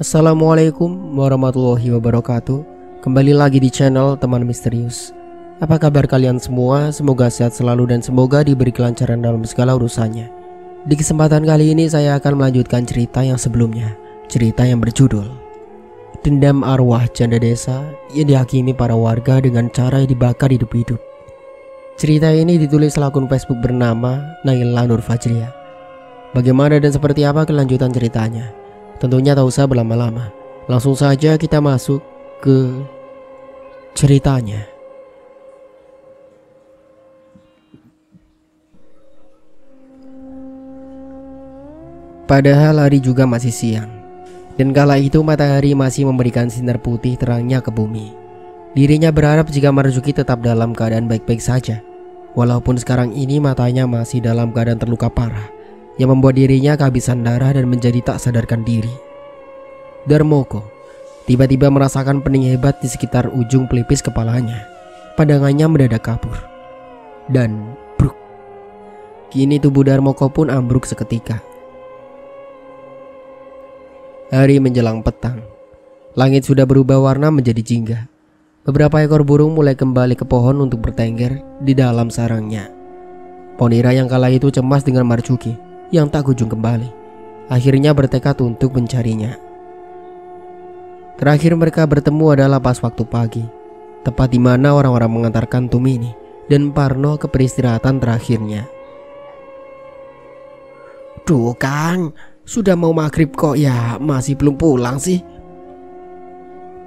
Assalamualaikum warahmatullahi wabarakatuh. Kembali lagi di channel Teman Misterius. Apa kabar kalian semua? Semoga sehat selalu dan semoga diberi kelancaran dalam segala urusannya. Di kesempatan kali ini saya akan melanjutkan cerita yang sebelumnya. Cerita yang berjudul Dendam Arwah Janda Desa yang dihakimi para warga dengan cara dibakar hidup-hidup. Cerita ini ditulis oleh akun Facebook bernama Naila Nur Fajriah. Bagaimana dan seperti apa kelanjutan ceritanya? Tentunya tak usah berlama-lama. Langsung saja kita masuk ke ceritanya. Padahal hari juga masih siang, dan kala itu matahari masih memberikan sinar putih terangnya ke bumi. Dirinya berharap jika Marzuki tetap dalam keadaan baik-baik saja, walaupun sekarang ini matanya masih dalam keadaan terluka parah, yang membuat dirinya kehabisan darah dan menjadi tak sadarkan diri. Darmoko tiba-tiba merasakan pening hebat di sekitar ujung pelipis kepalanya. Pandangannya mendadak kabur. Dan bruk. Kini tubuh Darmoko pun ambruk seketika. Hari menjelang petang. Langit sudah berubah warna menjadi jingga. Beberapa ekor burung mulai kembali ke pohon untuk bertengger di dalam sarangnya. Ponira yang kala itu cemas dengan Marzuki yang tak kunjung kembali, akhirnya bertekad untuk mencarinya. Terakhir mereka bertemu adalah pas waktu pagi, tepat di mana orang-orang mengantarkan Tumini dan Parno ke peristirahatan terakhirnya. "Duh Kang, sudah mau maghrib kok ya masih belum pulang sih?"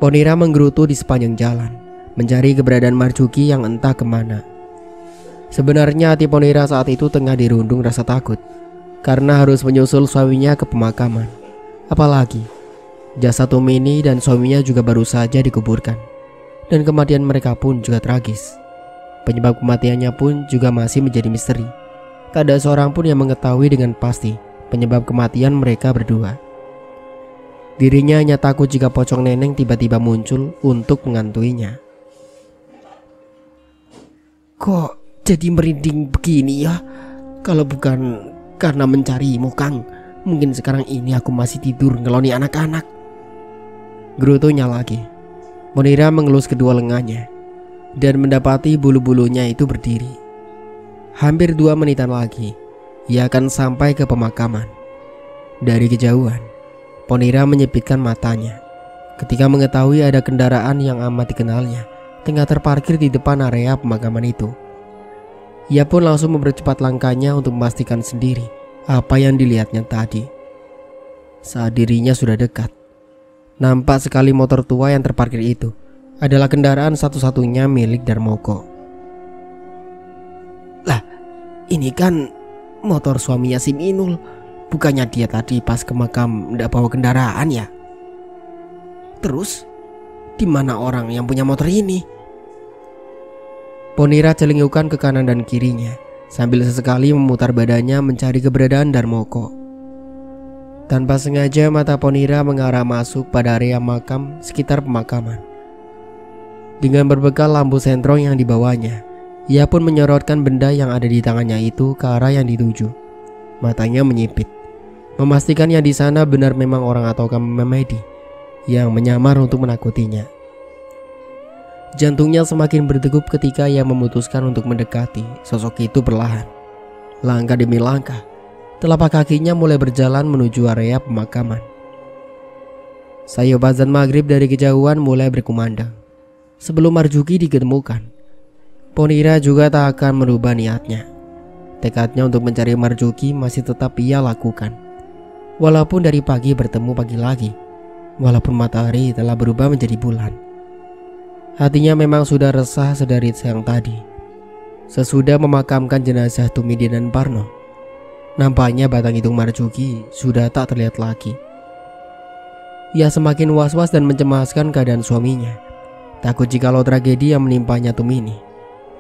Ponira menggerutu di sepanjang jalan, mencari keberadaan Marzuki yang entah kemana. Sebenarnya hati Ponira saat itu tengah dirundung rasa takut karena harus menyusul suaminya ke pemakaman. Apalagi jasad Tumini dan suaminya juga baru saja dikuburkan, dan kematian mereka pun juga tragis. Penyebab kematiannya pun juga masih menjadi misteri. Tak ada seorang pun yang mengetahui dengan pasti penyebab kematian mereka berdua. Dirinya hanya takut jika pocong neneng tiba-tiba muncul untuk mengantuinya. "Kok jadi merinding begini ya? Kalau bukan karena mencarimu Kang, mungkin sekarang ini aku masih tidur ngeloni anak-anak." Gerutunya lagi. Ponira mengelus kedua lengannya dan mendapati bulu-bulunya itu berdiri. Hampir 2 menitan lagi ia akan sampai ke pemakaman. Dari kejauhan Ponira menyipitkan matanya ketika mengetahui ada kendaraan yang amat dikenalnya tengah terparkir di depan area pemakaman itu. Ia pun langsung mempercepat langkahnya untuk memastikan sendiri apa yang dilihatnya tadi. Saat dirinya sudah dekat, nampak sekali motor tua yang terparkir itu adalah kendaraan satu-satunya milik Darmoko. "Lah, ini kan motor suaminya si Minul. Bukannya dia tadi pas ke makam ndak bawa kendaraan ya? Terus di mana orang yang punya motor ini?" Ponira celingukan ke kanan dan kirinya sambil sesekali memutar badannya mencari keberadaan Darmoko. Tanpa sengaja mata Ponira mengarah masuk pada area makam sekitar pemakaman. Dengan berbekal lampu sentrong yang dibawanya, ia pun menyorotkan benda yang ada di tangannya itu ke arah yang dituju. Matanya menyipit, memastikan yang di sana benar memang orang atau memedi yang menyamar untuk menakutinya. Jantungnya semakin berdegup ketika ia memutuskan untuk mendekati sosok itu perlahan. Langkah demi langkah, telapak kakinya mulai berjalan menuju area pemakaman. Sayup azan maghrib dari kejauhan mulai berkumandang. Sebelum Marzuki ditemukan, Ponira juga tak akan merubah niatnya. Tekadnya untuk mencari Marzuki masih tetap ia lakukan. Walaupun dari pagi bertemu pagi lagi, walaupun matahari telah berubah menjadi bulan. Hatinya memang sudah resah sedari siang tadi. Sesudah memakamkan jenazah Tumidi dan Parno, nampaknya batang hidung Marzuki sudah tak terlihat lagi. Ia semakin was-was dan mencemaskan keadaan suaminya. Takut jikalau tragedi yang menimpanya Tumini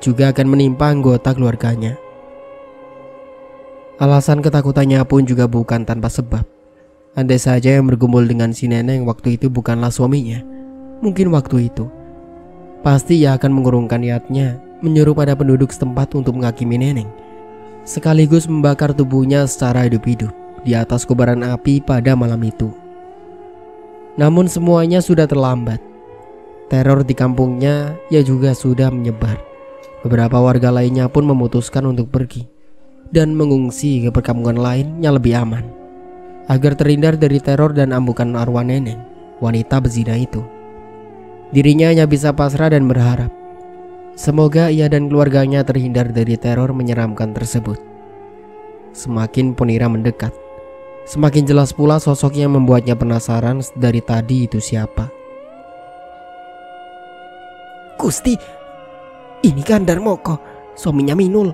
juga akan menimpa anggota keluarganya. Alasan ketakutannya pun juga bukan tanpa sebab. Andai saja yang bergumul dengan si neneng waktu itu bukanlah suaminya, mungkin waktu itu pasti ia akan mengurungkan niatnya menyuruh pada penduduk setempat untuk menghakimi neneng, sekaligus membakar tubuhnya secara hidup-hidup di atas kobaran api pada malam itu. Namun semuanya sudah terlambat. Teror di kampungnya ya juga sudah menyebar. Beberapa warga lainnya pun memutuskan untuk pergi dan mengungsi ke perkampungan lain yang lebih aman, agar terhindar dari teror dan ambukan arwah Neneng, wanita berzina itu. Dirinya hanya bisa pasrah dan berharap semoga ia dan keluarganya terhindar dari teror menyeramkan tersebut. Semakin Ponira mendekat, semakin jelas pula sosok yang membuatnya penasaran dari tadi itu siapa. Gusti, ini kan Darmoko, suaminya Minul.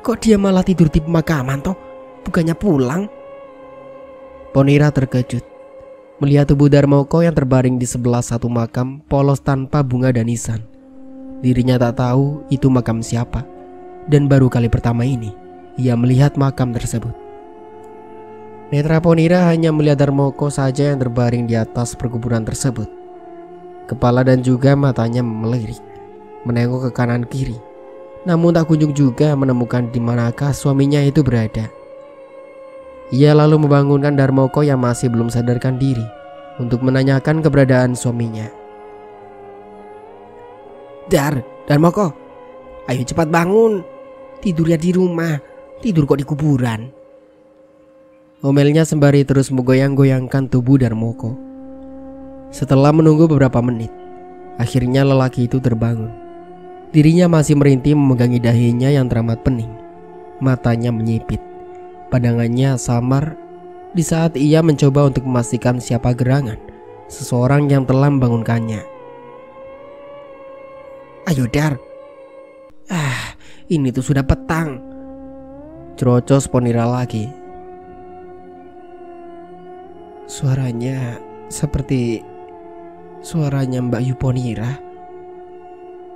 Kok dia malah tidur di pemakaman toh? Bukannya pulang? Ponira terkejut melihat tubuh Darmoko yang terbaring di sebelah satu makam polos tanpa bunga dan nisan. Dirinya tak tahu itu makam siapa, dan baru kali pertama ini ia melihat makam tersebut. Netra Ponira hanya melihat Darmoko saja yang terbaring di atas perkuburan tersebut. Kepala dan juga matanya melirik, menengok ke kanan kiri, namun tak kunjung juga menemukan di manakah suaminya itu berada. Ia lalu membangunkan Darmoko yang masih belum sadarkan diri untuk menanyakan keberadaan suaminya. Darmoko, ayo cepat bangun. Tidurnya di rumah, tidur kok di kuburan? Omelnya sembari terus menggoyang-goyangkan tubuh Darmoko. Setelah menunggu beberapa menit, akhirnya lelaki itu terbangun. Dirinya masih merintih memegangi dahinya yang teramat pening. Matanya menyipit, pandangannya samar di saat ia mencoba untuk memastikan siapa gerangan seseorang yang telah membangunkannya. Ayo Dar, ini tuh sudah petang. Cerocos Ponira lagi. Suaranya seperti suaranya Mbak Yu Ponira.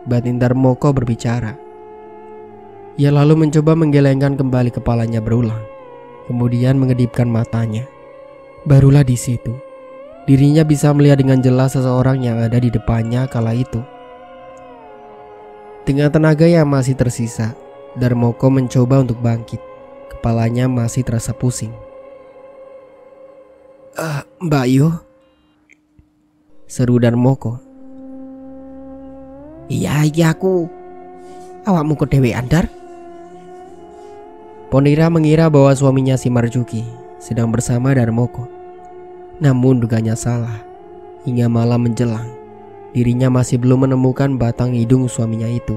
Batin Darmoko berbicara. Ia lalu mencoba menggelengkan kembali kepalanya berulang, kemudian mengedipkan matanya. Barulah di situ dirinya bisa melihat dengan jelas seseorang yang ada di depannya kala itu. Dengan tenaga yang masih tersisa, Darmoko mencoba untuk bangkit. Kepalanya masih terasa pusing. Mbak Yu, seru Darmoko. Iya aku. Awakmu kok dhewean Dar? Ponira mengira bahwa suaminya si Marjuki sedang bersama Darmoko. Namun duganya salah. Hingga malam menjelang, dirinya masih belum menemukan batang hidung suaminya itu.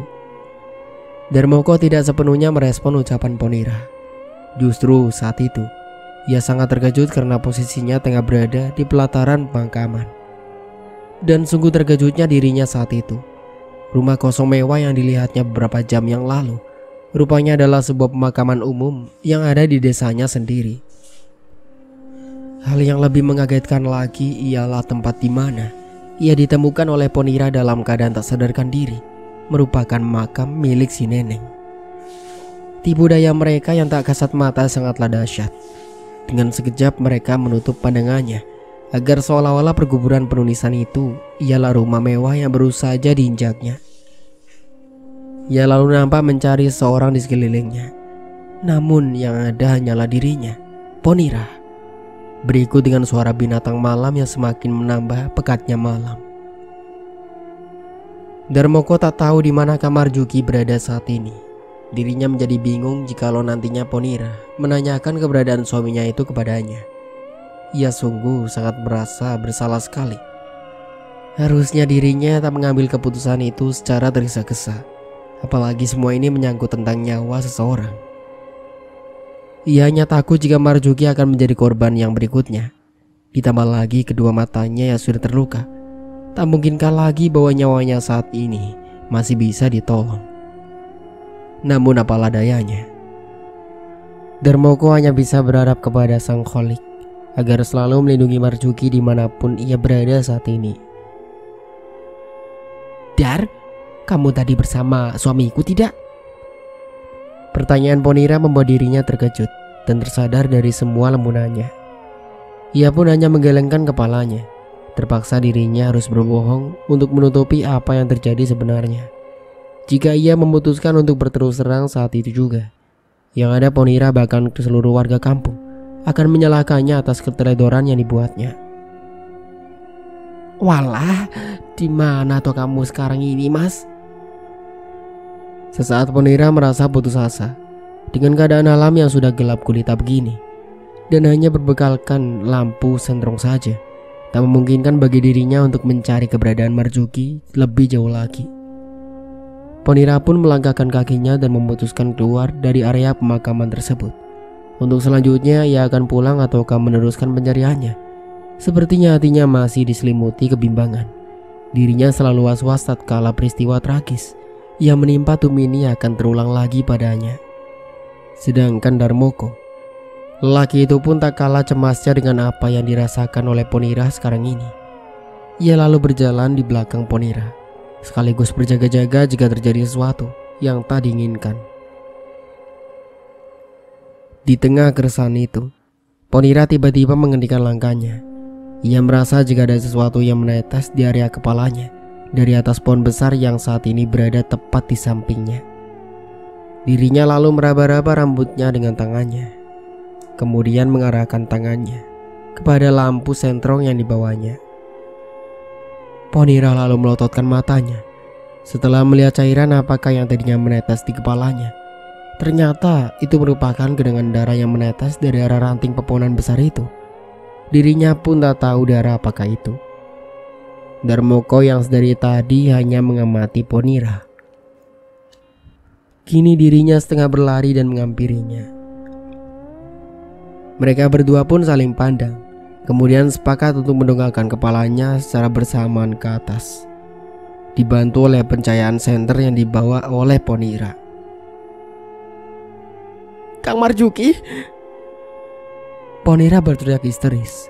Darmoko tidak sepenuhnya merespon ucapan Ponira. Justru saat itu ia sangat terkejut karena posisinya tengah berada di pelataran pemakaman. Dan sungguh terkejutnya dirinya saat itu. Rumah kosong mewah yang dilihatnya beberapa jam yang lalu rupanya adalah sebuah pemakaman umum yang ada di desanya sendiri. Hal yang lebih mengagetkan lagi ialah tempat di mana ia ditemukan oleh Ponira dalam keadaan tak sadarkan diri merupakan makam milik si Neneng. Tipu daya mereka yang tak kasat mata sangatlah dahsyat. Dengan sekejap mereka menutup pandangannya agar seolah-olah perkuburan penulisan itu ialah rumah mewah yang baru saja diinjaknya. Ia lalu nampak mencari seorang di sekelilingnya, namun yang ada hanyalah dirinya, Ponira. Berikut dengan suara binatang malam yang semakin menambah pekatnya malam. Darmoko tak tahu di mana kamar Juki berada saat ini. Dirinya menjadi bingung jikalau nantinya Ponira menanyakan keberadaan suaminya itu kepadanya. Ia sungguh sangat merasa bersalah sekali. Harusnya dirinya tak mengambil keputusan itu secara tergesa-gesa, apalagi semua ini menyangkut tentang nyawa seseorang. Ia hanya takut jika Marjuki akan menjadi korban yang berikutnya. Ditambah lagi kedua matanya yang sudah terluka. Tak mungkinkah lagi bahwa nyawanya saat ini masih bisa ditolong. Namun apalah dayanya, Darmoko hanya bisa berharap kepada Sang Kholik agar selalu melindungi Marjuki dimanapun ia berada saat ini. Dar, kamu tadi bersama suamiku tidak? Pertanyaan Ponira membuat dirinya terkejut dan tersadar dari semua lembunannya. Ia pun hanya menggelengkan kepalanya. Terpaksa dirinya harus berbohong untuk menutupi apa yang terjadi sebenarnya. Jika ia memutuskan untuk berterus terang saat itu juga, yang ada Ponira bahkan seluruh warga kampung akan menyalahkannya atas keteledoran yang dibuatnya. Walah, di mana toh kamu sekarang ini, Mas? Sesaat Ponira merasa putus asa dengan keadaan alam yang sudah gelap gulita begini, dan hanya berbekalkan lampu sentrong saja tak memungkinkan bagi dirinya untuk mencari keberadaan Marjuki lebih jauh lagi. Ponira pun melangkahkan kakinya dan memutuskan keluar dari area pemakaman tersebut. Untuk selanjutnya ia akan pulang ataukah meneruskan pencariannya. Sepertinya hatinya masih diselimuti kebimbangan. Dirinya selalu was-was tatkala peristiwa tragis yang menimpa Tumini akan terulang lagi padanya. Sedangkan Darmoko, lelaki itu pun tak kalah cemasnya dengan apa yang dirasakan oleh Ponira sekarang ini. Ia lalu berjalan di belakang Ponira, sekaligus berjaga-jaga jika terjadi sesuatu yang tak diinginkan. Di tengah keresahan itu, Ponira tiba-tiba menghentikan langkahnya. Ia merasa jika ada sesuatu yang menetes di area kepalanya dari atas pohon besar yang saat ini berada tepat di sampingnya. Dirinya lalu meraba-raba rambutnya dengan tangannya, kemudian mengarahkan tangannya kepada lampu sentrong yang dibawanya. Ponira lalu melototkan matanya setelah melihat cairan apakah yang tadinya menetes di kepalanya. Ternyata itu merupakan genangan darah yang menetes dari arah ranting pepohonan besar itu. Dirinya pun tak tahu darah apakah itu. Darmoko yang sedari tadi hanya mengamati Ponira, kini dirinya setengah berlari dan menghampirinya. Mereka berdua pun saling pandang, kemudian sepakat untuk mendongakkan kepalanya secara bersamaan ke atas, dibantu oleh pencahayaan senter yang dibawa oleh Ponira. Kang Marjuki! Ponira berteriak histeris.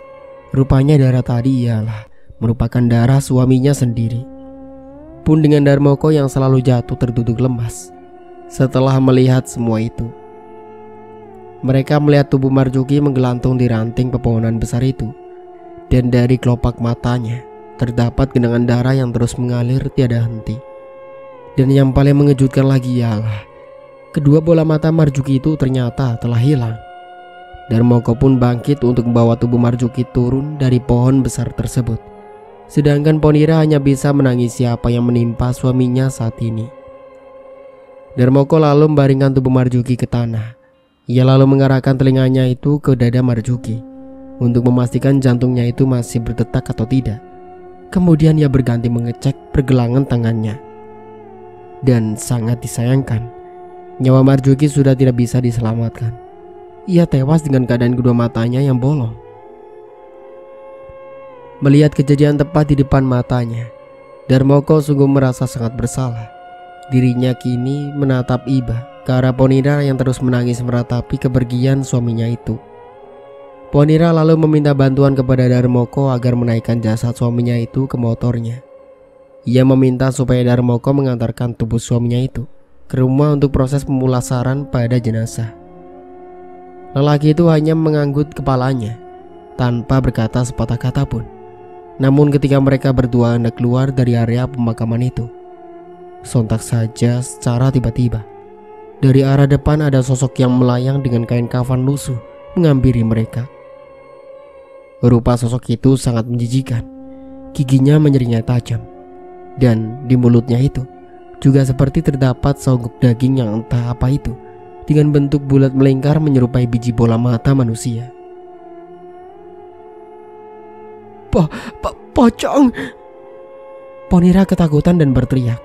Rupanya darah tadi ialah merupakan darah suaminya sendiri. Pun dengan Darmoko yang selalu jatuh terduduk lemas setelah melihat semua itu. Mereka melihat tubuh Marjuki menggelantung di ranting pepohonan besar itu, dan dari kelopak matanya terdapat genangan darah yang terus mengalir tiada henti. Dan yang paling mengejutkan lagi ialah kedua bola mata Marjuki itu ternyata telah hilang. Darmoko pun bangkit untuk membawa tubuh Marjuki turun dari pohon besar tersebut. Sedangkan Ponira hanya bisa menangisi apa yang menimpa suaminya saat ini. Darmoko lalu membaringkan tubuh Marjuki ke tanah. Ia lalu mengarahkan telinganya itu ke dada Marjuki untuk memastikan jantungnya itu masih berdetak atau tidak. Kemudian ia berganti mengecek pergelangan tangannya. Dan sangat disayangkan, nyawa Marjuki sudah tidak bisa diselamatkan. Ia tewas dengan keadaan kedua matanya yang bolong. Melihat kejadian tepat di depan matanya, Darmoko sungguh merasa sangat bersalah. Dirinya kini menatap iba ke arah Ponira yang terus menangis meratapi kepergian suaminya itu. Ponira lalu meminta bantuan kepada Darmoko agar menaikkan jasad suaminya itu ke motornya. Ia meminta supaya Darmoko mengantarkan tubuh suaminya itu ke rumah untuk proses pemulasaran pada jenazah. Lelaki itu hanya mengangguk kepalanya tanpa berkata sepatah kata pun. Namun ketika mereka berdua hendak keluar dari area pemakaman itu, sontak saja secara tiba-tiba dari arah depan ada sosok yang melayang dengan kain kafan lusuh menghampiri mereka. Rupa sosok itu sangat menjijikan. Giginya menyeringai tajam, dan di mulutnya itu juga seperti terdapat seonggok daging yang entah apa itu, dengan bentuk bulat melingkar menyerupai biji bola mata manusia. Pocong! Ponira ketakutan dan berteriak.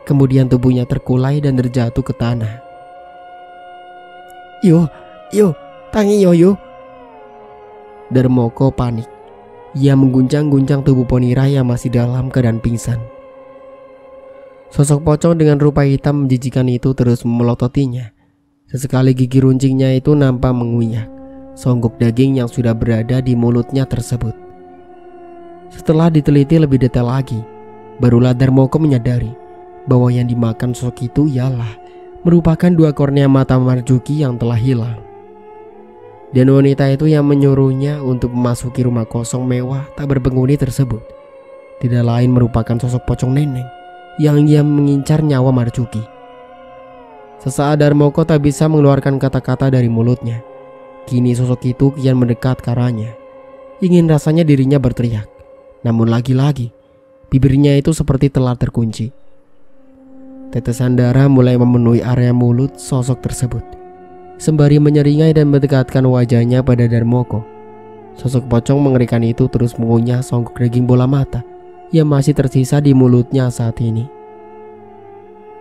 Kemudian tubuhnya terkulai dan terjatuh ke tanah. Yo, tangi yo. Darmoko panik. Ia mengguncang-guncang tubuh Ponira yang masih dalam keadaan pingsan. Sosok pocong dengan rupa hitam menjijikan itu terus memelototinya. Sesekali gigi runcingnya itu nampak mengunyah seonggok daging yang sudah berada di mulutnya tersebut. Setelah diteliti lebih detail lagi, barulah Darmoko menyadari bahwa yang dimakan sosok itu ialah merupakan dua kornea mata Marjuki yang telah hilang. Dan wanita itu yang menyuruhnya untuk memasuki rumah kosong mewah tak berpenghuni tersebut tidak lain merupakan sosok pocong neneng yang ia mengincar nyawa Marjuki. Sesaat Darmoko tak bisa mengeluarkan kata-kata dari mulutnya. Kini sosok itu kian mendekat ke arahnya. Ingin rasanya dirinya berteriak, Namun lagi-lagi bibirnya itu seperti telah terkunci. Tetesan darah mulai memenuhi area mulut sosok tersebut. Sembari menyeringai dan mendekatkan wajahnya pada Darmoko, sosok pocong mengerikan itu terus mengunyah songkok daging bola mata yang masih tersisa di mulutnya saat ini.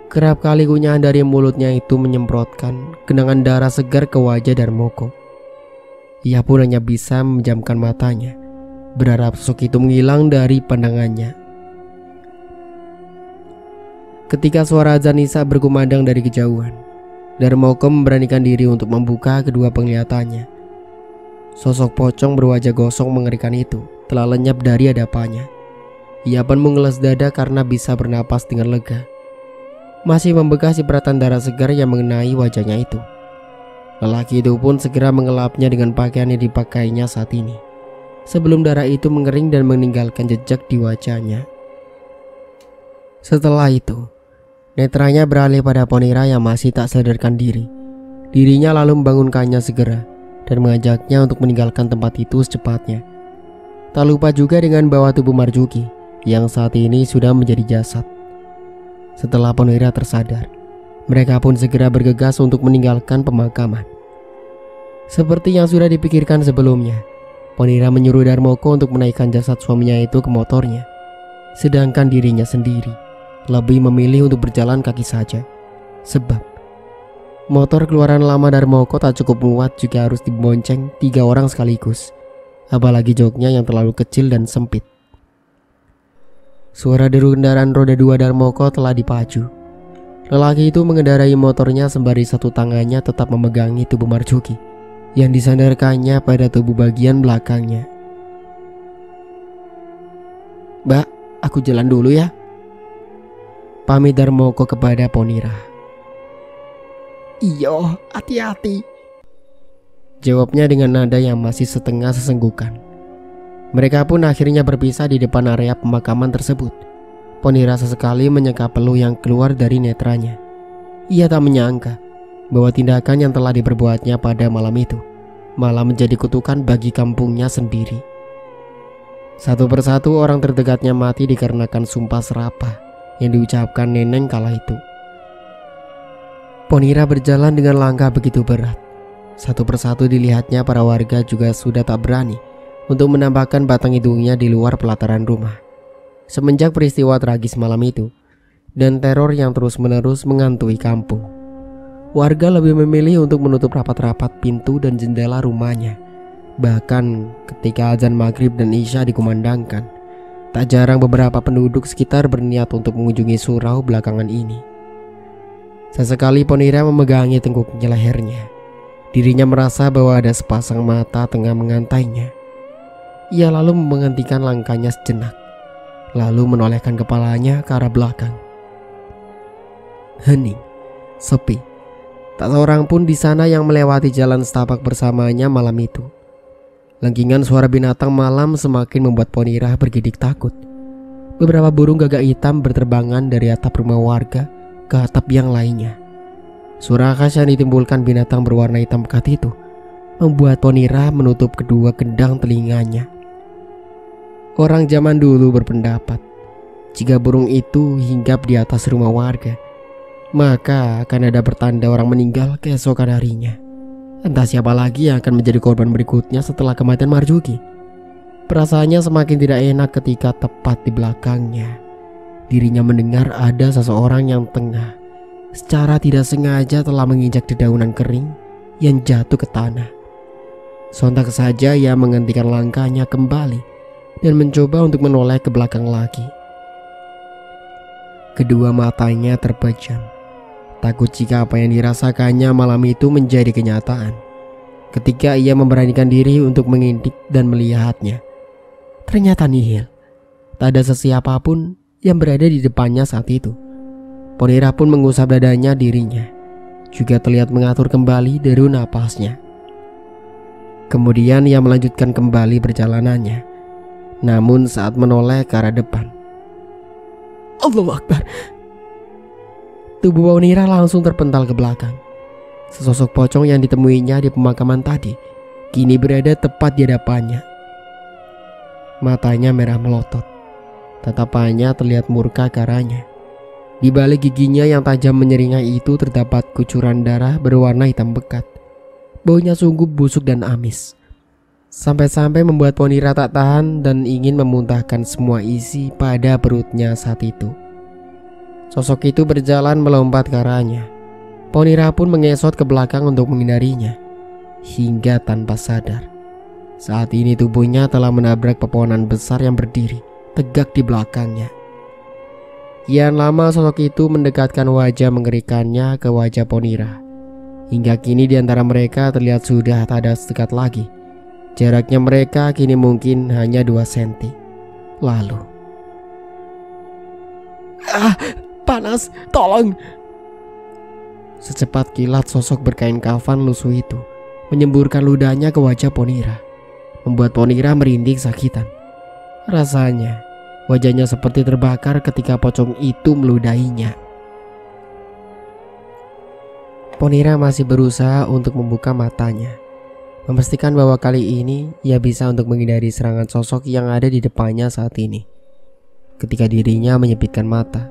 Kerap kali kunyahan dari mulutnya itu menyemprotkan genangan darah segar ke wajah Darmoko. Ia pun hanya bisa memejamkan matanya, berharap sosok itu menghilang dari pandangannya. Ketika suara azan Isya berkumandang dari kejauhan, Darmoko memberanikan diri untuk membuka kedua penglihatannya. Sosok pocong berwajah gosong mengerikan itu telah lenyap dari hadapannya. Ia pun mengelas dada karena bisa bernapas dengan lega. Masih membekas cipratan darah segar yang mengenai wajahnya itu. Lelaki itu pun segera mengelapnya dengan pakaian yang dipakainya saat ini, sebelum darah itu mengering dan meninggalkan jejak di wajahnya. Setelah itu, netranya beralih pada Ponira yang masih tak sadarkan diri. Dirinya lalu membangunkannya segera dan mengajaknya untuk meninggalkan tempat itu secepatnya. Tak lupa juga dengan bawa tubuh Marjuki yang saat ini sudah menjadi jasad. Setelah Ponira tersadar, mereka pun segera bergegas untuk meninggalkan pemakaman. Seperti yang sudah dipikirkan sebelumnya, Ponira menyuruh Darmoko untuk menaikkan jasad suaminya itu ke motornya, sedangkan dirinya sendiri lebih memilih untuk berjalan kaki saja. Sebab motor keluaran lama Darmoko tak cukup muat jika harus dibonceng 3 orang sekaligus, apalagi joknya yang terlalu kecil dan sempit. Suara deru kendaraan roda 2 Darmoko telah dipacu. Lelaki itu mengendarai motornya sembari satu tangannya tetap memegangi tubuh Marjuki yang disandarkannya pada tubuh bagian belakangnya. "Mbak, aku jalan dulu ya," pamit Darmoko kepada Ponira. "Iyo, hati-hati," jawabnya dengan nada yang masih setengah sesenggukan. Mereka pun akhirnya berpisah di depan area pemakaman tersebut. Ponira sesekali menyeka peluh yang keluar dari netranya. Ia tak menyangka bahwa tindakan yang telah diperbuatnya pada malam itu malah menjadi kutukan bagi kampungnya sendiri. Satu persatu orang terdekatnya mati dikarenakan sumpah serapah yang diucapkan neneng kala itu. Ponira berjalan dengan langkah begitu berat. Satu persatu dilihatnya para warga juga sudah tak berani untuk menampakkan batang hidungnya di luar pelataran rumah. Semenjak peristiwa tragis malam itu dan teror yang terus-menerus menghantui kampung, warga lebih memilih untuk menutup rapat-rapat pintu dan jendela rumahnya. Bahkan ketika azan maghrib dan isya dikumandangkan, tak jarang beberapa penduduk sekitar berniat untuk mengunjungi surau belakangan ini. Sesekali Ponira memegangi tengkuknya lehernya. Dirinya merasa bahwa ada sepasang mata tengah mengantainya. Ia lalu menghentikan langkahnya sejenak, lalu menolehkan kepalanya ke arah belakang. Hening, sepi. Tak seorang pun di sana yang melewati jalan setapak bersamanya malam itu. Lengkingan suara binatang malam semakin membuat Ponira bergidik takut. Beberapa burung gagak hitam berterbangan dari atap rumah warga ke atap yang lainnya. Suara khas yang ditimbulkan binatang berwarna hitam pekat itu membuat Ponira menutup kedua gendang telinganya. Orang zaman dulu berpendapat, jika burung itu hinggap di atas rumah warga, maka akan ada pertanda orang meninggal keesokan harinya. Entah siapa lagi yang akan menjadi korban berikutnya setelah kematian Marjuki. Perasaannya semakin tidak enak ketika tepat di belakangnya dirinya mendengar ada seseorang yang tengah secara tidak sengaja telah menginjak dedaunan kering yang jatuh ke tanah. Sontak saja ia menghentikan langkahnya kembali dan mencoba untuk menoleh ke belakang lagi. Kedua matanya terpejam, takut jika apa yang dirasakannya malam itu menjadi kenyataan. Ketika ia memberanikan diri untuk mengintip dan melihatnya, ternyata nihil. Tak ada sesiapapun yang berada di depannya saat itu. Ponira pun mengusap dadanya dirinya, juga terlihat mengatur kembali deru napasnya. Kemudian ia melanjutkan kembali perjalanannya. Namun saat menoleh ke arah depan, Allahu Akbar, tubuh Ponira langsung terpental ke belakang. Sesosok pocong yang ditemuinya di pemakaman tadi kini berada tepat di hadapannya. Matanya merah melotot. Tatapannya terlihat murka karanya. Di balik giginya yang tajam menyeringai itu terdapat kucuran darah berwarna hitam pekat. Baunya sungguh busuk dan amis. Sampai-sampai membuat Ponira tak tahan dan ingin memuntahkan semua isi pada perutnya saat itu. Sosok itu berjalan melompat ke arahnya. Ponira pun mengesot ke belakang untuk menghindarinya. Hingga tanpa sadar, saat ini tubuhnya telah menabrak pepohonan besar yang berdiri tegak di belakangnya. Kian lama sosok itu mendekatkan wajah mengerikannya ke wajah Ponira. Hingga kini di antara mereka terlihat sudah tak ada sedekat lagi. Jaraknya mereka kini mungkin hanya 2 senti. Lalu, Panas, tolong. secepat kilat sosok berkain kafan lusuh itu menyemburkan ludahnya ke wajah Ponira, membuat Ponira merinding sakitan. Rasanya wajahnya seperti terbakar ketika pocong itu meludahinya. Ponira masih berusaha untuk membuka matanya, memastikan bahwa kali ini ia bisa untuk menghindari serangan sosok yang ada di depannya saat ini. Ketika dirinya menyipitkan mata,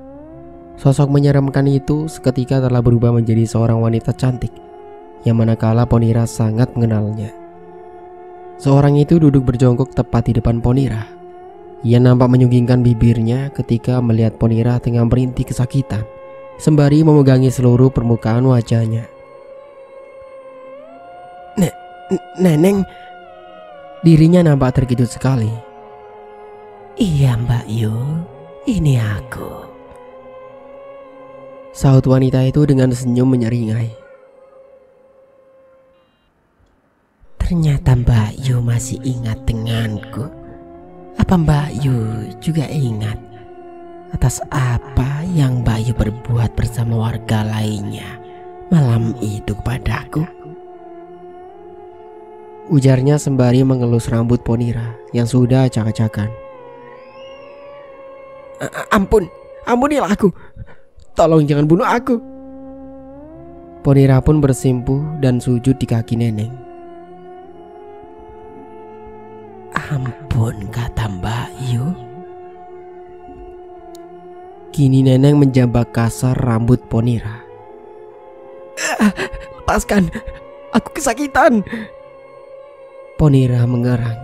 sosok menyeramkan itu seketika telah berubah menjadi seorang wanita cantik yang manakala Ponira sangat mengenalnya. Seorang itu duduk berjongkok tepat di depan Ponira. Ia nampak menyunggingkan bibirnya ketika melihat Ponira tengah merintih kesakitan, sembari memegangi seluruh permukaan wajahnya. Neneng. Dirinya nampak terkejut sekali. Iya Mbak Yu, ini aku. Sahut wanita itu dengan senyum menyeringai. Ternyata Mbak Yu masih ingat denganku. Apa Mbak Yu juga ingat atas apa yang Mbak Yu berbuat bersama warga lainnya malam itu kepadaku? Ujarnya sembari mengelus rambut Ponira yang sudah acak-acakan. Ampunilah aku. Tolong jangan bunuh aku. Ponira pun bersimpuh dan sujud di kaki Neneng. Ampun, kata Mbak Yu. Kini Neneng menjambak kasar rambut Ponira. Lepaskan, aku kesakitan. Ponira mengerang.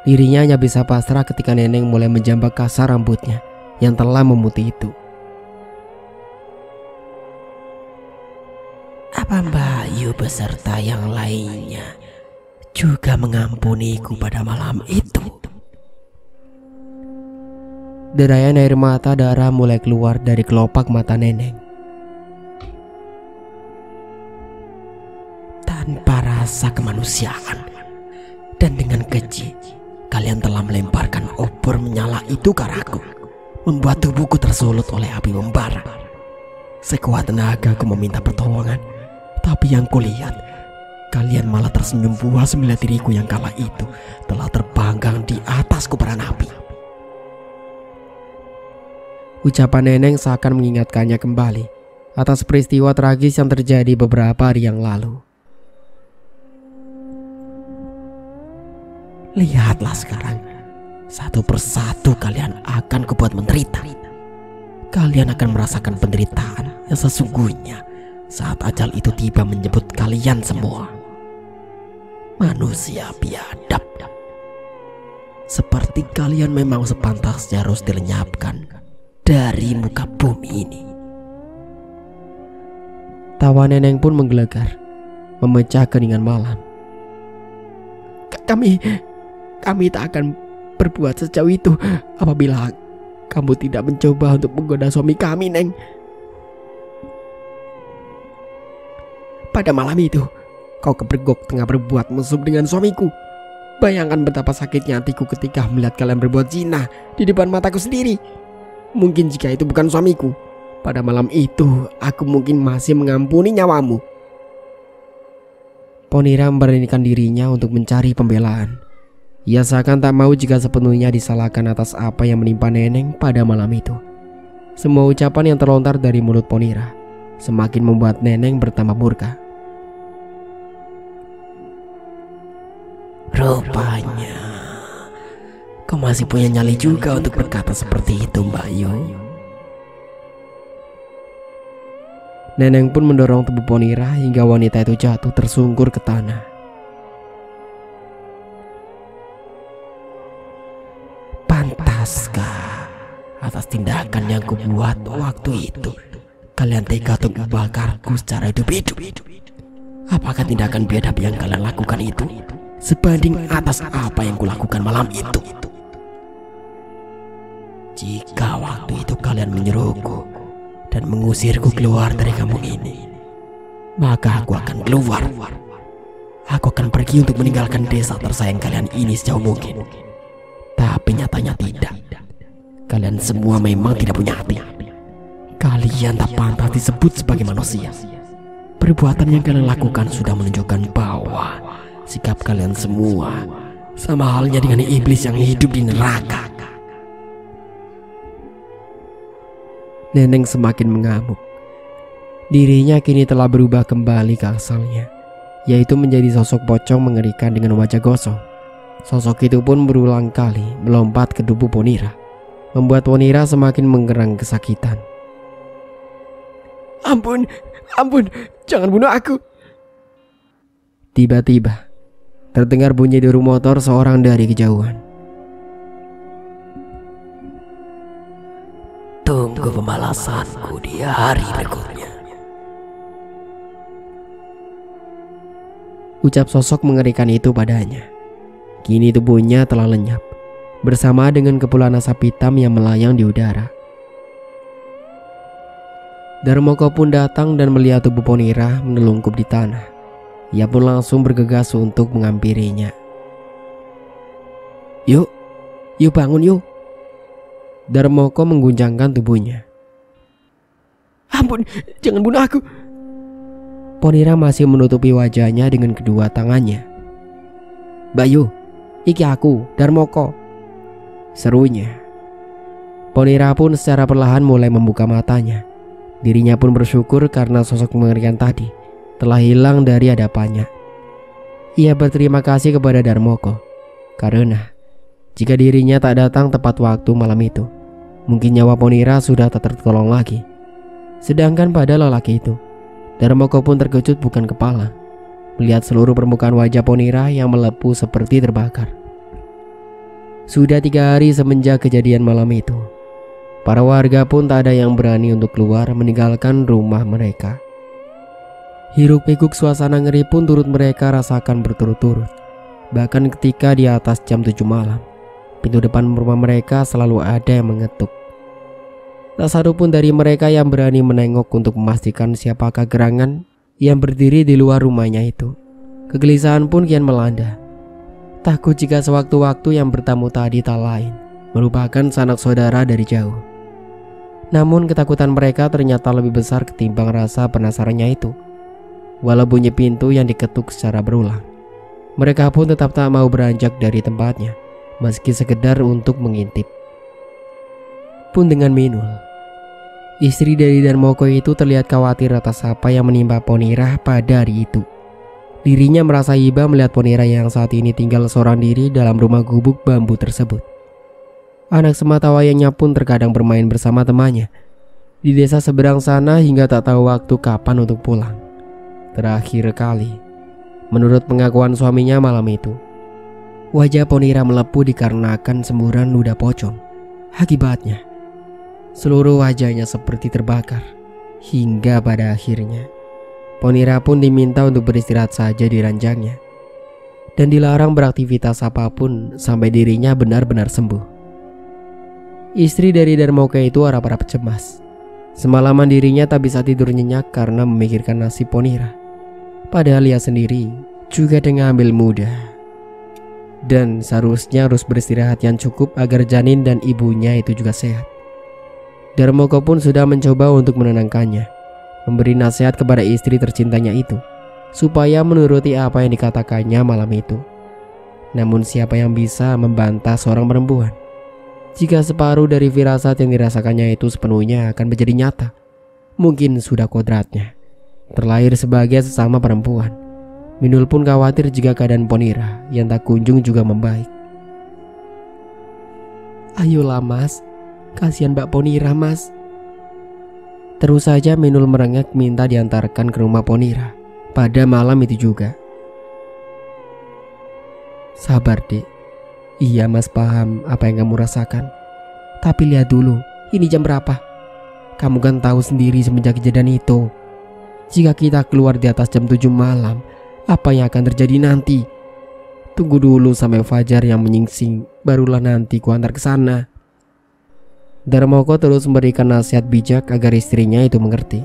Dirinya hanya bisa pasrah ketika Neneng mulai menjambak kasar rambutnya yang telah memutih itu. Apa Mbak Yu beserta yang lainnya juga mengampuniku pada malam itu? Derayan air mata darah mulai keluar dari kelopak mata Neneng. Tanpa rasa kemanusiaan dan dengan keji, kalian telah melemparkan obor menyala itu ke arahku, membuat tubuhku tersulut oleh api membara. Sekuat tenaga aku meminta pertolongan, tapi yang kulihat, kalian malah tersenyum puas melihat diriku yang kala itu telah terbanggang di atas kobaran api. Ucapan Neneng seakan mengingatkannya kembali atas peristiwa tragis yang terjadi beberapa hari yang lalu. Lihatlah sekarang, satu persatu kalian akan kubuat menderita. Kalian akan merasakan penderitaan yang sesungguhnya saat ajal itu tiba menjemput kalian semua. Manusia biadab, seperti kalian memang sepantasnya harus dilenyapkan dari muka bumi ini. Tawa Neneng pun menggelegar, memecah keningan malam. Kami tak akan berbuat sejauh itu apabila kamu tidak mencoba untuk menggoda suami kami, Neng. Pada malam itu, kau kepergok tengah berbuat mesum dengan suamiku. Bayangkan betapa sakitnya hatiku ketika melihat kalian berbuat zina di depan mataku sendiri. Mungkin jika itu bukan suamiku, pada malam itu aku mungkin masih mengampuni nyawamu. Ponira memberanikan dirinya untuk mencari pembelaan. Ia seakan tak mau jika sepenuhnya disalahkan atas apa yang menimpa Neneng pada malam itu. Semua ucapan yang terlontar dari mulut Ponira semakin membuat Neneng bertambah murka. Rupanya Kau masih punya nyali juga untuk berkata seperti itu, Mbak Yu. Neneng pun mendorong tubuh Ponira hingga wanita itu jatuh tersungkur ke tanah. Pantaskah atas tindakan yang kubuat waktu itu kalian tega untuk membakarku secara hidup-hidup? Apakah tindakan biadab yang kalian lakukan itu sebanding atas apa yang kulakukan malam itu? Jika waktu itu kalian menyuruhku dan mengusirku keluar dari kampung ini, maka aku akan keluar. Aku akan pergi untuk meninggalkan desa tersayang kalian ini sejauh mungkin. Tapi nyatanya tidak. Kalian semua memang tidak punya hati. Kalian tak pantas disebut sebagai manusia. Perbuatan yang kalian lakukan sudah menunjukkan bahwa sikap kalian semua sama halnya dengan iblis yang hidup di neraka. Neneng semakin mengamuk. Dirinya kini telah berubah kembali ke asalnya, yaitu menjadi sosok pocong mengerikan dengan wajah gosong. Sosok itu pun berulang kali melompat ke tubuh Ponira, membuat Ponira semakin menggerang kesakitan. Ampun, ampun, jangan bunuh aku. Tiba-tiba terdengar bunyi deru motor seorang dari kejauhan. Tunggu pembalasanku di hari berikutnya, ucap sosok mengerikan itu padanya. Kini tubuhnya telah lenyap, bersama dengan kepulan asap hitam yang melayang di udara. Darmoko pun datang dan melihat tubuh Ponira menelungkup di tanah. Ia pun langsung bergegas untuk menghampirinya. Yuk bangun yuk. Darmoko mengguncangkan tubuhnya. Ampun, jangan bunuh aku. Ponira masih menutupi wajahnya dengan kedua tangannya. Bayu, iki aku, Darmoko, serunya. Ponira pun secara perlahan mulai membuka matanya. Dirinya pun bersyukur karena sosok mengerikan tadi telah hilang dari hadapannya. Ia berterima kasih kepada Darmoko karena jika dirinya tak datang tepat waktu malam itu, mungkin nyawa Ponira sudah tak tertolong lagi. Sedangkan pada lelaki itu, Darmoko pun terkejut bukan kepala melihat seluruh permukaan wajah Ponira yang melepuh seperti terbakar. Sudah 3 hari semenjak kejadian malam itu, para warga pun tak ada yang berani untuk keluar meninggalkan rumah mereka. Hiruk pikuk suasana ngeri pun turut mereka rasakan berturut-turut. Bahkan ketika di atas jam 7 malam, pintu depan rumah mereka selalu ada yang mengetuk. Tak satu pun dari mereka yang berani menengok untuk memastikan siapakah gerangan yang berdiri di luar rumahnya itu. Kegelisahan pun kian melanda. Takut jika sewaktu-waktu yang bertamu tadi tak lain merupakan sanak saudara dari jauh. Namun ketakutan mereka ternyata lebih besar ketimbang rasa penasarannya itu. Walau bunyi pintu yang diketuk secara berulang, mereka pun tetap tak mau beranjak dari tempatnya, meski sekedar untuk mengintip. Pun dengan Minul, istri dari Darmoko itu terlihat khawatir atas apa yang menimpa Ponira pada hari itu. Dirinya merasa iba melihat Ponira yang saat ini tinggal seorang diri dalam rumah gubuk bambu tersebut. Anak sematawayangnya pun terkadang bermain bersama temannya di desa seberang sana hingga tak tahu waktu kapan untuk pulang. Terakhir kali, menurut pengakuan suaminya malam itu, wajah Ponira melepuh dikarenakan semburan ludah pocong. Akibatnya, seluruh wajahnya seperti terbakar. Hingga pada akhirnya, Ponira pun diminta untuk beristirahat saja di ranjangnya dan dilarang beraktivitas apapun sampai dirinya benar-benar sembuh. Istri dari Darmoko itu harap-harap cemas. Semalaman dirinya tak bisa tidur nyenyak karena memikirkan nasib Ponira. Padahal ia sendiri juga tengah hamil muda dan seharusnya harus beristirahat yang cukup agar janin dan ibunya itu juga sehat. Darmoko pun sudah mencoba untuk menenangkannya, memberi nasihat kepada istri tercintanya itu supaya menuruti apa yang dikatakannya malam itu. Namun siapa yang bisa membantah seorang perempuan jika separuh dari firasat yang dirasakannya itu sepenuhnya akan menjadi nyata? Mungkin sudah kodratnya terlahir sebagai sesama perempuan. Minul pun khawatir jika keadaan Ponira yang tak kunjung juga membaik. Ayolah mas, kasihan Mbak Ponira mas. Terus saja Minul merengek minta diantarkan ke rumah Ponira pada malam itu juga. Sabar dek. Iya mas paham apa yang kamu rasakan. Tapi lihat dulu, ini jam berapa? Kamu kan tahu sendiri semenjak kejadian itu. Jika kita keluar di atas jam 7 malam, apa yang akan terjadi nanti? Tunggu dulu sampai fajar yang menyingsing, barulah nanti ku antar ke sana. Darmoko terus memberikan nasihat bijak agar istrinya itu mengerti.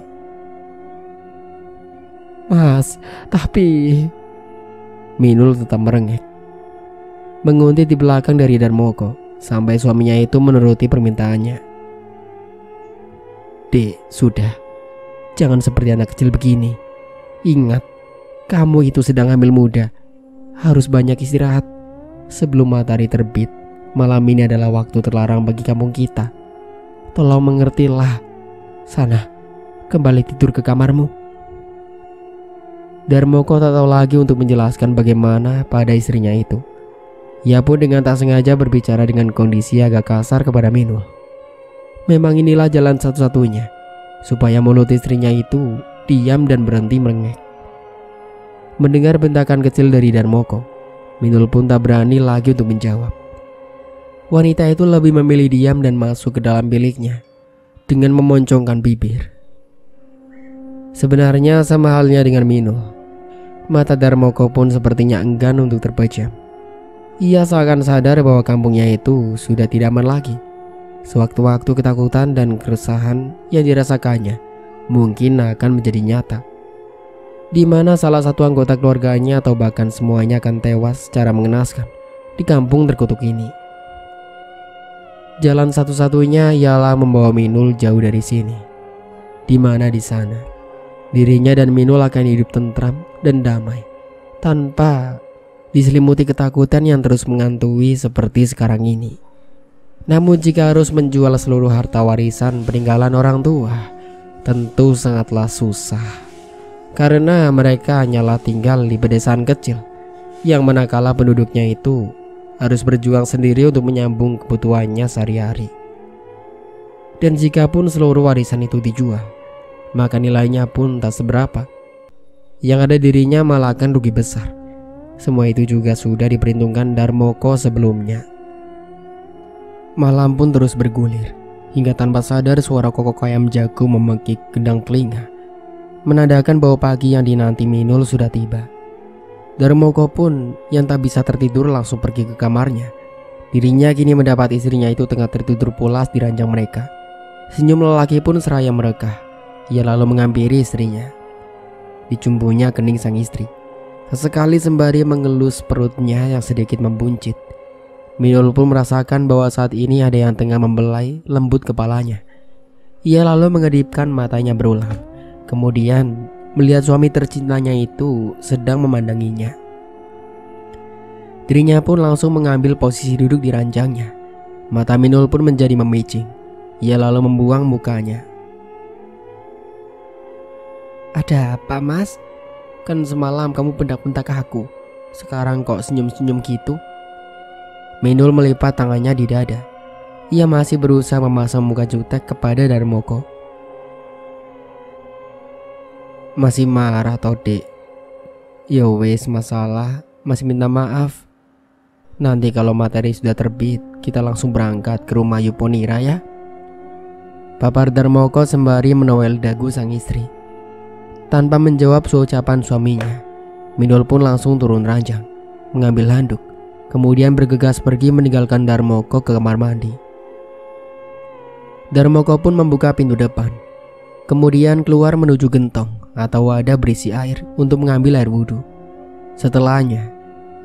Mas, tapi... Minul tetap merengek, menguntit di belakang dari Darmoko sampai suaminya itu menuruti permintaannya. Dek, sudah. Jangan seperti anak kecil begini. Ingat, kamu itu sedang hamil muda. Harus banyak istirahat. Sebelum matahari terbit, malam ini adalah waktu terlarang bagi kampung kita. Tolong mengertilah. Sana, kembali tidur ke kamarmu. Darmoko tak tahu lagi untuk menjelaskan bagaimana pada istrinya itu. Ia pun dengan tak sengaja berbicara dengan kondisi agak kasar kepada Minul. Memang inilah jalan satu-satunya supaya mulut istrinya itu diam dan berhenti merengek. Mendengar bentakan kecil dari Darmoko, Minul pun tak berani lagi untuk menjawab. Wanita itu lebih memilih diam dan masuk ke dalam biliknya dengan memoncongkan bibir. Sebenarnya sama halnya dengan Minul, mata Darmoko pun sepertinya enggan untuk terpejam. Ia seakan sadar bahwa kampungnya itu sudah tidak aman lagi. Sewaktu-waktu ketakutan dan keresahan yang dirasakannya mungkin akan menjadi nyata, di mana salah satu anggota keluarganya atau bahkan semuanya akan tewas secara mengenaskan di kampung terkutuk ini. Jalan satu-satunya ialah membawa Minul jauh dari sini, di mana di sana dirinya dan Minul akan hidup tentram dan damai tanpa diselimuti ketakutan yang terus menghantui seperti sekarang ini. Namun jika harus menjual seluruh harta warisan peninggalan orang tua, tentu sangatlah susah. Karena mereka hanyalah tinggal di pedesaan kecil yang manakala penduduknya itu harus berjuang sendiri untuk menyambung kebutuhannya sehari-hari. Dan jika pun seluruh warisan itu dijual, maka nilainya pun tak seberapa. Yang ada dirinya malah akan rugi besar. Semua itu juga sudah diperhitungkan Darmoko sebelumnya. Malam pun terus bergulir, hingga tanpa sadar suara kokok ayam jago memekik gendang telinga, menandakan bahwa pagi yang dinanti Minul sudah tiba. Darmoko pun yang tak bisa tertidur langsung pergi ke kamarnya. Dirinya kini mendapat istrinya itu tengah tertidur pulas di ranjang mereka. Senyum lelaki pun seraya merekah. Ia lalu menghampiri istrinya. Dicumbunya kening sang istri, sesekali sembari mengelus perutnya yang sedikit membuncit. Minul pun merasakan bahwa saat ini ada yang tengah membelai lembut kepalanya. Ia lalu mengedipkan matanya berulang, kemudian melihat suami tercintanya itu sedang memandanginya. Dirinya pun langsung mengambil posisi duduk di ranjangnya. Mata Minul pun menjadi memicing. Ia lalu membuang mukanya. Ada apa mas? Kan semalam kamu bentak-bentak aku, sekarang kok senyum-senyum gitu? Minul melipat tangannya di dada. Ia masih berusaha memasang muka jutek kepada Darmoko. Masih marah toh dek? Ya wes masalah, masih minta maaf. Nanti kalau matahari sudah terbit, kita langsung berangkat ke rumah Yuponira ya. Papar Darmoko sembari menowel dagu sang istri. Tanpa menjawab ucapan suaminya, Minul pun langsung turun ranjang, mengambil handuk, kemudian bergegas pergi meninggalkan Darmoko ke kamar mandi. Darmoko pun membuka pintu depan, kemudian keluar menuju gentong atau wadah berisi air untuk mengambil air wudhu. Setelahnya,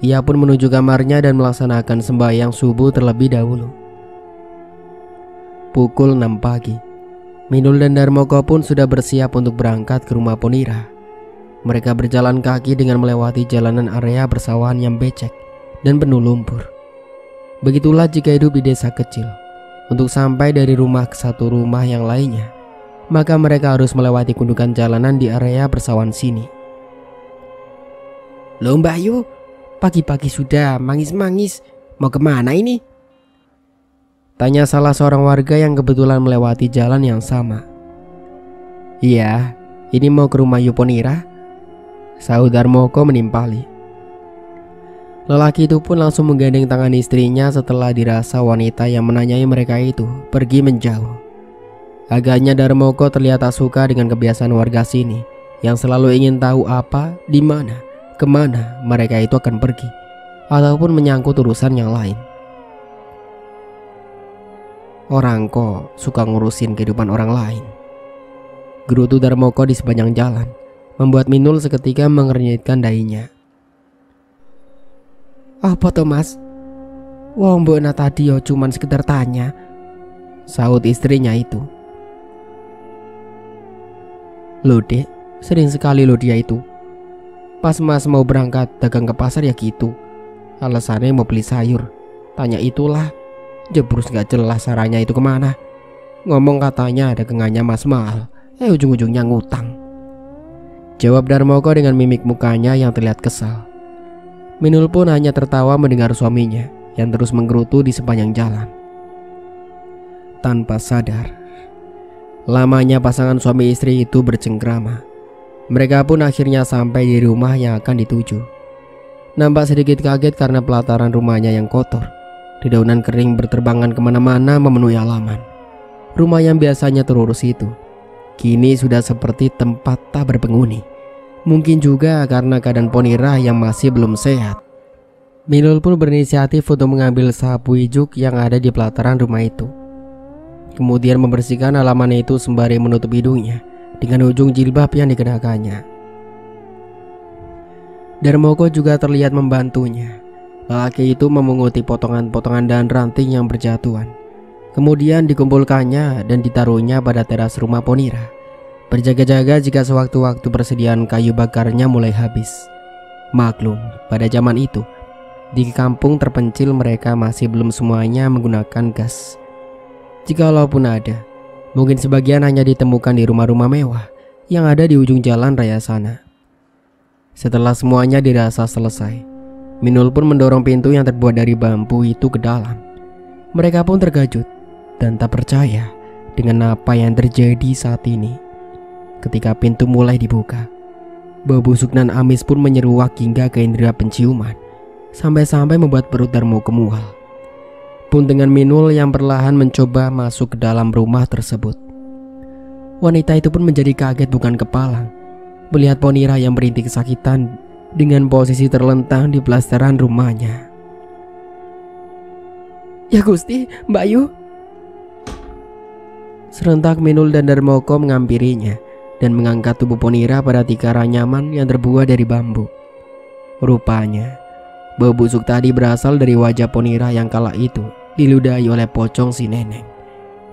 ia pun menuju kamarnya dan melaksanakan sembahyang subuh terlebih dahulu. Pukul 6 pagi, Minul dan Darmoko pun sudah bersiap untuk berangkat ke rumah Ponira. Mereka berjalan kaki dengan melewati jalanan area persawahan yang becek dan penuh lumpur. Begitulah jika hidup di desa kecil. Untuk sampai dari rumah ke satu rumah yang lainnya, maka mereka harus melewati gundukan jalanan di area persawahan sini. Loh Mbak Ayu, pagi-pagi sudah mangis-mangis, mau kemana ini? Tanya salah seorang warga yang kebetulan melewati jalan yang sama. Iya, ini mau ke rumah Yuponira, sahut Darmoko menimpali. Lelaki itu pun langsung menggandeng tangan istrinya setelah dirasa wanita yang menanyai mereka itu pergi menjauh. Agaknya Darmoko terlihat tak suka dengan kebiasaan warga sini yang selalu ingin tahu apa, di mana, kemana mereka itu akan pergi, ataupun menyangkut urusan yang lain. Orang kok suka ngurusin kehidupan orang lain, gerutu Darmoko di sepanjang jalan, membuat Minul seketika mengernyitkan dahinya. Apa toh mas? Wong mbok na tadi yo cuman sekedar tanya, sahut istrinya itu. Loh dek, sering sekali loh dia itu. Pas mas mau berangkat dagang ke pasar ya gitu, alasannya mau beli sayur. Tanya itulah, jebrus gak jelas arahnya itu kemana. Ngomong katanya dagangannya mas mahal, ujung-ujungnya ngutang, jawab Darmoko dengan mimik mukanya yang terlihat kesal. Minul pun hanya tertawa mendengar suaminya yang terus menggerutu di sepanjang jalan. Tanpa sadar, lamanya pasangan suami istri itu bercengkrama. Mereka pun akhirnya sampai di rumah yang akan dituju. Nampak sedikit kaget karena pelataran rumahnya yang kotor. Dedaunan kering berterbangan kemana-mana memenuhi halaman. Rumah yang biasanya terurus itu kini sudah seperti tempat tak berpenghuni. Mungkin juga karena keadaan Ponira yang masih belum sehat. Minul pun berinisiatif untuk mengambil sapu ijuk yang ada di pelataran rumah itu. Kemudian membersihkan halaman itu sembari menutup hidungnya dengan ujung jilbab yang dikenakannya. Darmoko juga terlihat membantunya. Lelaki itu memunguti potongan-potongan dahan ranting yang berjatuhan. Kemudian dikumpulkannya dan ditaruhnya pada teras rumah Ponira, berjaga-jaga jika sewaktu-waktu persediaan kayu bakarnya mulai habis. Maklum, pada zaman itu, di kampung terpencil mereka masih belum semuanya menggunakan gas. Jikalaupun ada, mungkin sebagian hanya ditemukan di rumah-rumah mewah yang ada di ujung jalan raya sana. Setelah semuanya dirasa selesai, Minul pun mendorong pintu yang terbuat dari bambu itu ke dalam. Mereka pun terkejut dan tak percaya dengan apa yang terjadi saat ini. Ketika pintu mulai dibuka, bau busuk dan amis pun menyeruak hingga ke indera penciuman, sampai-sampai membuat perut Darmoko mual. Pun dengan Minul yang perlahan mencoba masuk ke dalam rumah tersebut. Wanita itu pun menjadi kaget bukan kepalang melihat Ponira yang merintih kesakitan dengan posisi terlentang di plesteran rumahnya. Ya Gusti, Mbak Yu. Serentak Minul dan Darmoko menghampirinya dan mengangkat tubuh Ponira pada tikar nyaman yang terbuat dari bambu. Rupanya, bau busuk tadi berasal dari wajah Ponira yang kala itu diludahi oleh pocong si nenek.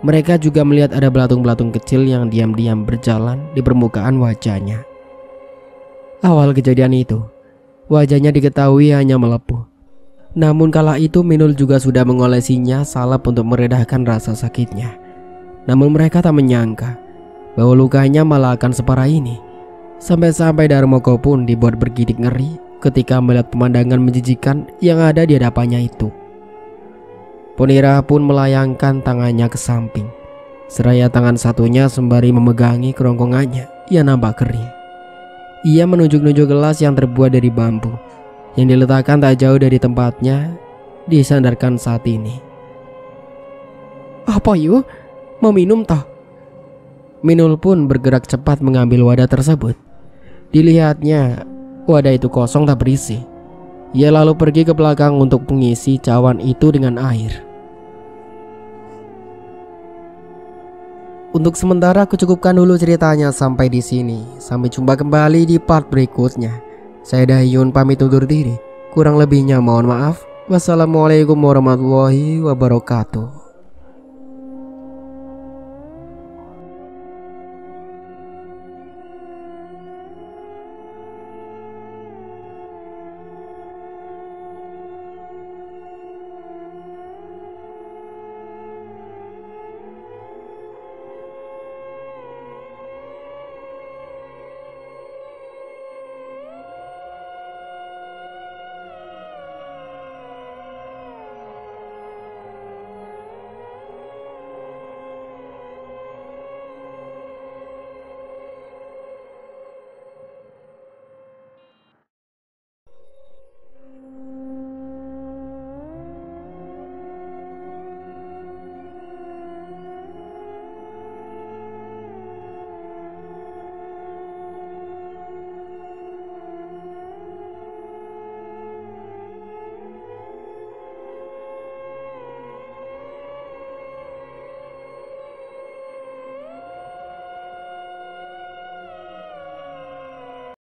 Mereka juga melihat ada belatung-belatung kecil yang diam-diam berjalan di permukaan wajahnya. Awal kejadian itu, wajahnya diketahui hanya melepuh. Namun kala itu Minul juga sudah mengolesinya salep untuk meredahkan rasa sakitnya. Namun mereka tak menyangka bahwa lukanya malah akan separah ini. Sampai-sampai Darmoko pun dibuat bergidik ngeri ketika melihat pemandangan menjijikan yang ada di hadapannya itu. Ponira pun melayangkan tangannya ke samping, seraya tangan satunya sembari memegangi kerongkongannya yang nampak kering. Ia menunjuk-nunjuk gelas yang terbuat dari bambu yang diletakkan tak jauh dari tempatnya disandarkan saat ini. Apa yuk? Mau minum toh? Minul pun bergerak cepat mengambil wadah tersebut. Dilihatnya, wadah itu kosong tak berisi. Ia lalu pergi ke belakang untuk mengisi cawan itu dengan air. Untuk sementara aku cukupkan dulu ceritanya sampai di sini. Sampai jumpa kembali di part berikutnya. Saya Dahyun pamit undur diri. Kurang lebihnya mohon maaf. Wassalamualaikum warahmatullahi wabarakatuh.